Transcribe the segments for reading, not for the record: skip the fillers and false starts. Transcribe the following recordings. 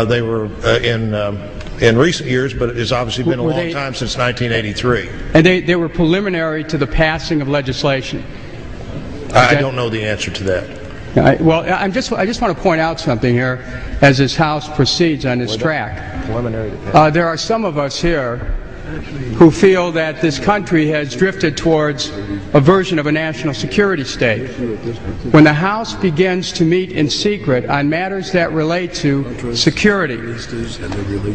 They were in recent years, but it's obviously been a long time since 1983. And they were preliminary to the passing of legislation. I don't know the answer to that. Well, I just want to point out something here as this House proceeds on this track. There are some of us here who feel that this country has drifted towards a version of a national security state. When the House begins to meet in secret on matters that relate to security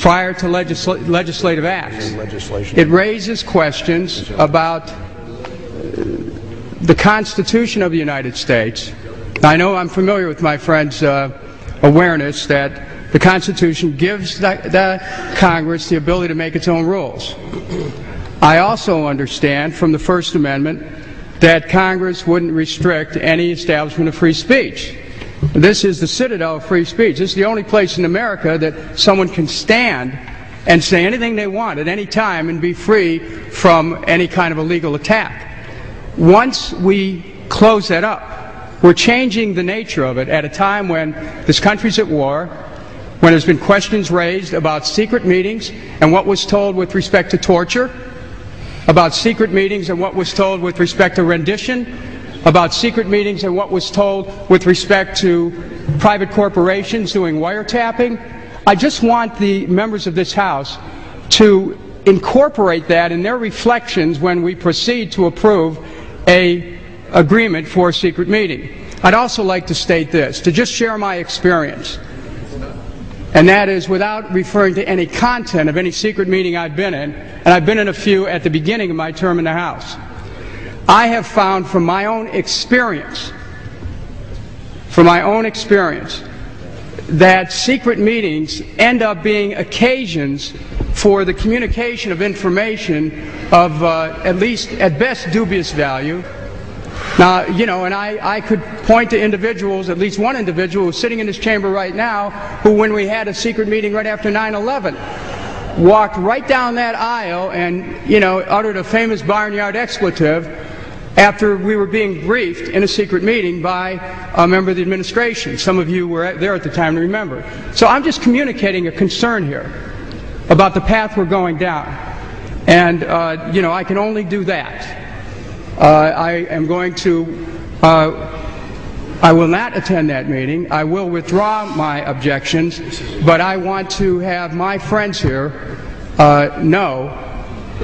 prior to legislative acts, it raises questions about the Constitution of the United States. I know I'm familiar with my friend's awareness that the Constitution gives the Congress the ability to make its own rules. I also understand from the First Amendment that Congress wouldn't restrict any establishment of free speech. This is the citadel of free speech. This is the only place in America that someone can stand and say anything they want at any time and be free from any kind of illegal attack. Once we close that up, we're changing the nature of it at a time when this country's at war, when there's been questions raised about secret meetings and what was told with respect to torture, about secret meetings and what was told with respect to rendition, about secret meetings and what was told with respect to private corporations doing wiretapping. I just want the members of this House to incorporate that in their reflections when we proceed to approve an agreement for a secret meeting. I'd also like to state this, to just share my experience. And that is, without referring to any content of any secret meeting I've been in, and I've been in a few at the beginning of my term in the House, I have found from my own experience, that secret meetings end up being occasions for the communication of information of at least, at best, dubious value. Now, you know, and I could point to individuals, at least one individual who's sitting in this chamber right now, who when we had a secret meeting right after 9/11, walked right down that aisle and, you know, uttered a famous barnyard expletive after we were being briefed in a secret meeting by a member of the administration. Some of you were there at the time to remember. So I'm just communicating a concern here about the path we're going down. And, you know, I can only do that. I am going to, I will not attend that meeting. I will withdraw my objections, but I want to have my friends here know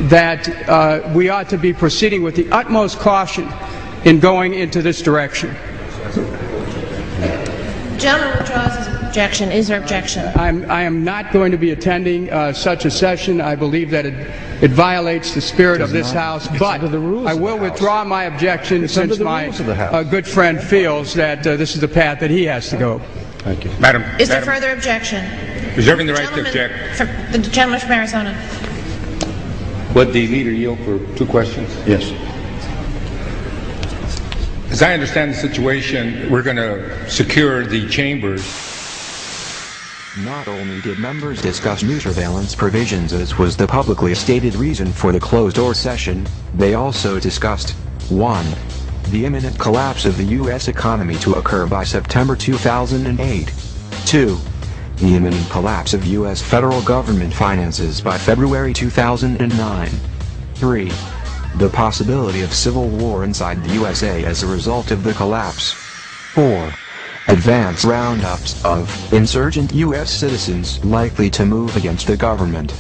that we ought to be proceeding with the utmost caution in going into this direction. The gentleman withdraws his objection. Is there objection? I am not going to be attending such a session. I believe that it violates the spirit of this House, but I will withdraw my objection since my good friend feels that this is the path that he has to go. Thank you. Madam. Is there further objection? Reserving the right to object. The gentleman from Arizona. Would the leader yield for 2 questions? Yes. As I understand the situation, we're going to secure the chambers. Not only did members discuss new surveillance provisions, as was the publicly stated reason for the closed-door session, they also discussed 1. The imminent collapse of the U.S. economy to occur by September 2008. 2. The imminent collapse of U.S. federal government finances by February 2009. 3. The possibility of civil war inside the USA as a result of the collapse. 4. Advance roundups of insurgent U.S. citizens likely to move against the government.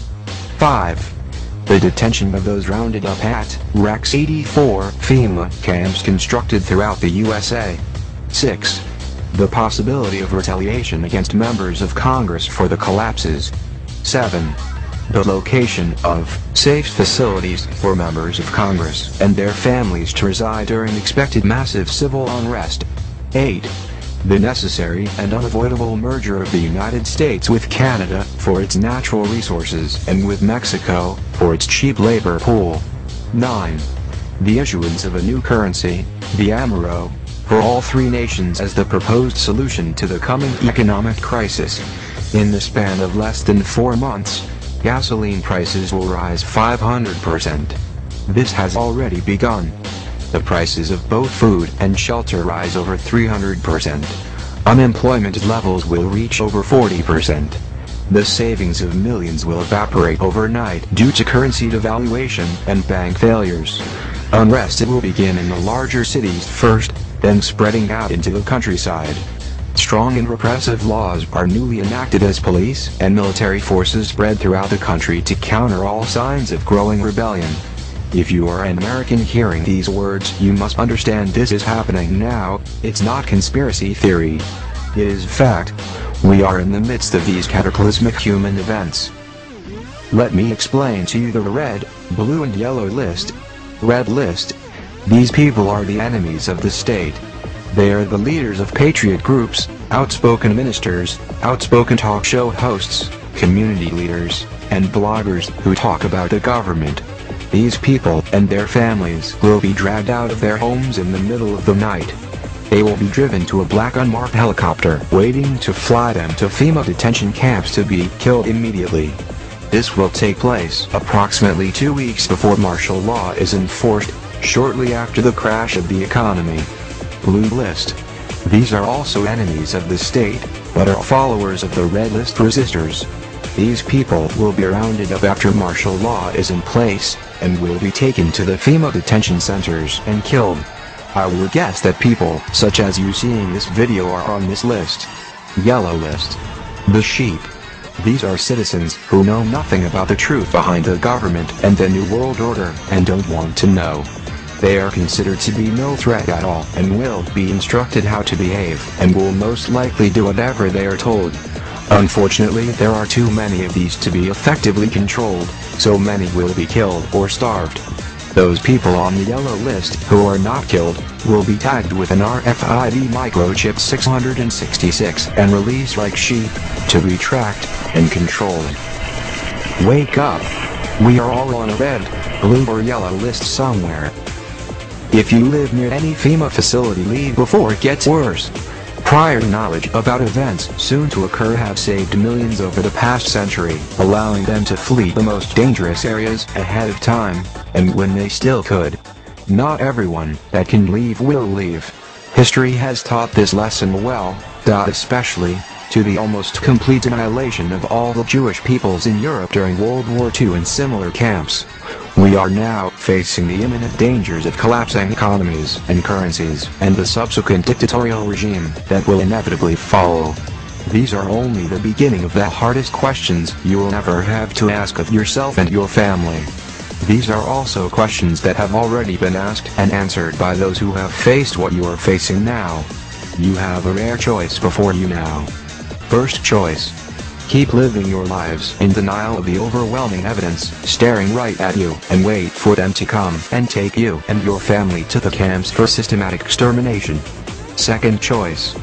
5. The detention of those rounded up at Rex 84 FEMA camps constructed throughout the USA. 6. The possibility of retaliation against members of Congress for the collapses. 7. The location of safe facilities for members of Congress and their families to reside during expected massive civil unrest. 8. The necessary and unavoidable merger of the United States with Canada for its natural resources and with Mexico for its cheap labor pool. 9. The issuance of a new currency, the Amero, for all 3 nations as the proposed solution to the coming economic crisis. In the span of less than 4 months, gasoline prices will rise 500%. This has already begun. The prices of both food and shelter rise over 300%. Unemployment levels will reach over 40%. the savings of millions will evaporate overnight due to currency devaluation and bank failures. Unrest will begin in the larger cities first, then spreading out into the countryside. Strong and repressive laws are newly enacted as police and military forces spread throughout the country to counter all signs of growing rebellion. If you are an American hearing these words, you must understand this is happening now. It's not conspiracy theory. It is fact. We are in the midst of these cataclysmic human events. Let me explain to you the red, blue and yellow list. Red list. These people are the enemies of the state. They are the leaders of patriot groups, outspoken ministers, outspoken talk show hosts, community leaders, and bloggers who talk about the government. These people and their families will be dragged out of their homes in the middle of the night. They will be driven to a black unmarked helicopter waiting to fly them to FEMA detention camps to be killed immediately. This will take place approximately 2 weeks before martial law is enforced, shortly after the crash of the economy. Blue list. These are also enemies of the state, but are followers of the red list resistors. These people will be rounded up after martial law is in place, and will be taken to the FEMA detention centers and killed. I would guess that people such as you seeing this video are on this list. Yellow list. The sheep. These are citizens who know nothing about the truth behind the government and the New World Order and don't want to know. They are considered to be no threat at all and will be instructed how to behave and will most likely do whatever they are told. Unfortunately, there are too many of these to be effectively controlled, so many will be killed or starved. Those people on the yellow list who are not killed will be tagged with an RFID microchip 666 and released like sheep to be tracked and controlled. Wake up! We are all on a red, blue or yellow list somewhere. If you live near any FEMA facility, leave before it gets worse. Prior knowledge about events soon to occur have saved millions over the past century, allowing them to flee the most dangerous areas ahead of time, and when they still could. Not everyone that can leave will leave. History has taught this lesson well, especially to the almost complete annihilation of all the Jewish peoples in Europe during World War II and similar camps. We are now facing the imminent dangers of collapsing economies and currencies, and the subsequent dictatorial regime that will inevitably follow. These are only the beginning of the hardest questions you will ever have to ask of yourself and your family. These are also questions that have already been asked and answered by those who have faced what you are facing now. You have a rare choice before you now. First choice. Keep living your lives in denial of the overwhelming evidence staring right at you and wait for them to come and take you and your family to the camps for systematic extermination. Second choice.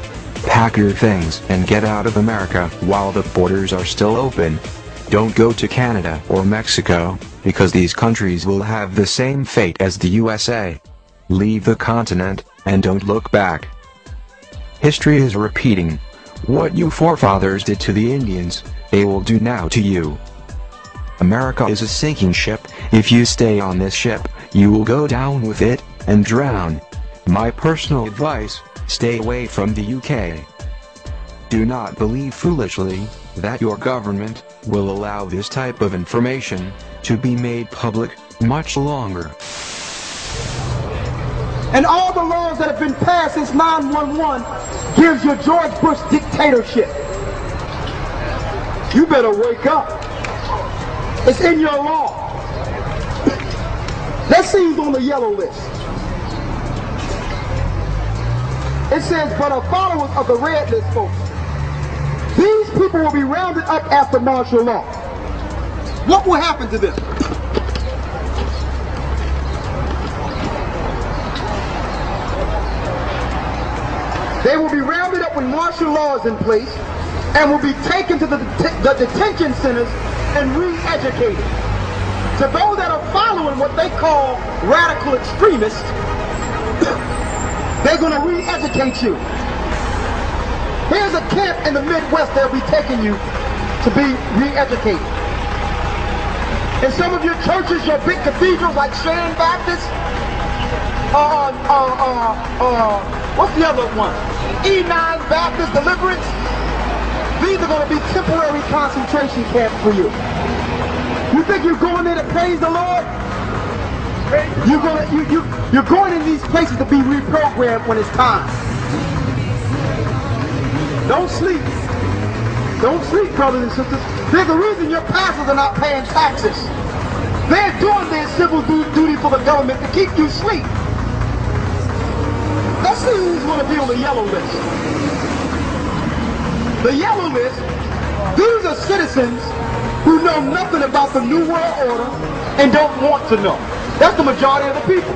Pack your things and get out of America while the borders are still open. Don't go to Canada or Mexico, because these countries will have the same fate as the USA. Leave the continent, and don't look back. History is repeating. What you forefathers did to the Indians, they will do now to you. America is a sinking ship. If you stay on this ship, you will go down with it, and drown. My personal advice, stay away from the UK. Do not believe foolishly that your government will allow this type of information to be made public much longer. And all the laws that have been passed since 9/11 gives you George Bush dictatorship. You better wake up. It's in your law. Let's see who's on the yellow list. It says, but are followers of the red list folks. These people will be rounded up after martial law. What will happen to them? They will be rounded up when martial law is in place and will be taken to the detention centers and re-educated. To those that are following what they call radical extremists, they're going to re-educate you. Here's a camp in the Midwest they'll be taking you to be re-educated. In some of your churches, your big cathedrals like Shane Baptist, what's the other one? E9 Baptist Deliverance. These are going to be temporary concentration camps for you. You think you're going there to praise the Lord? You're going in these places to be reprogrammed when it's time. Don't sleep. Don't sleep, brothers and sisters. There's a reason your pastors are not paying taxes. They're doing their civil duty for the government to keep you asleep. Let's see who's going to be on the yellow list. The yellow list, these are citizens who know nothing about the New World Order and don't want to know. That's the majority of the people.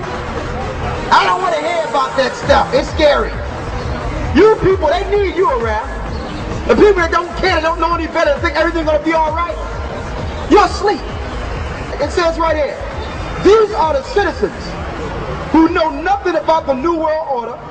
I don't want to hear about that stuff. It's scary. You people, they need you around. The people that don't care, that don't know any better, think everything's going to be all right, you're asleep. It says right here, these are the citizens who know nothing about the New World Order